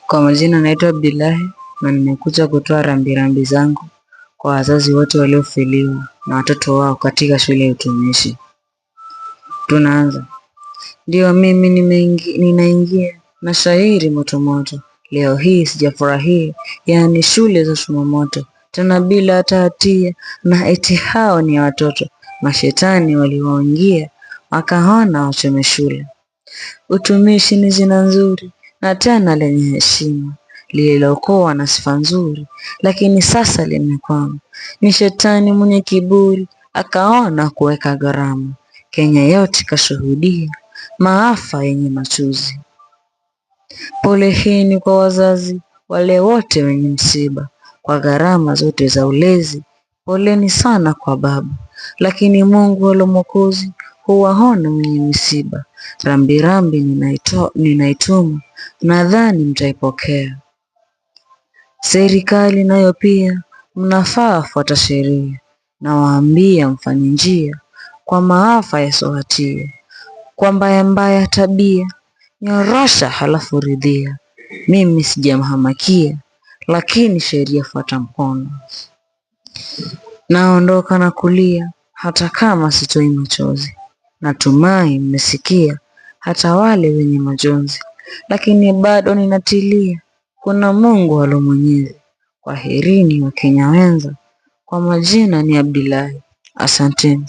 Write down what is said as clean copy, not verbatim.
Kwa majina naitwa Abdullahi na nimekuja kutoa rambirambi zangu kwa wazazi wote waliofiliwa na watoto wao katika shule ya utumishi. Tunaanza. Ndio mimi ninaingia na shairi motomoto. Leo hii sijafurahia, yaani shule za choma moto, tena bila hata hatia, na eti hao ni watoto. Mashetani waliwaingia wakaona wachome shule. Utumishi ni jina nzuri na tena lenye heshima, lililokuwa na sifa nzuri, lakini sasa limekwama. Ni shetani mwenye kiburi akaona kuweka gharama. Kenya yote kashuhudia maafa yenye machozi. Pole hii kwa wazazi wale wote wenye msiba, kwa gharama zote za ulezi. Poleni sana kwa baba, lakini Mungu alo Mwokozi huwaona wenye misiba. Rambirambi ninaituma, nadhani mtaipokea. Serikali nayo pia mnafaa fuata sheria, na waambia mfanye njia kwa maafa yasohatia. Kwa mbaya tabia nyorosha halafu ridhia. Mimi sijamhamakia, lakini sheria fuata mkono. Naondoka na kulia hata kama sitoi machozi. Natumai mmesikia hata wale wenye majonzi, lakini bado ninatilia, kuna Mungu alo Mwenyezi. Kwaherini Wakenya wenza, kwa majina ni Abdullahi. Asanteni.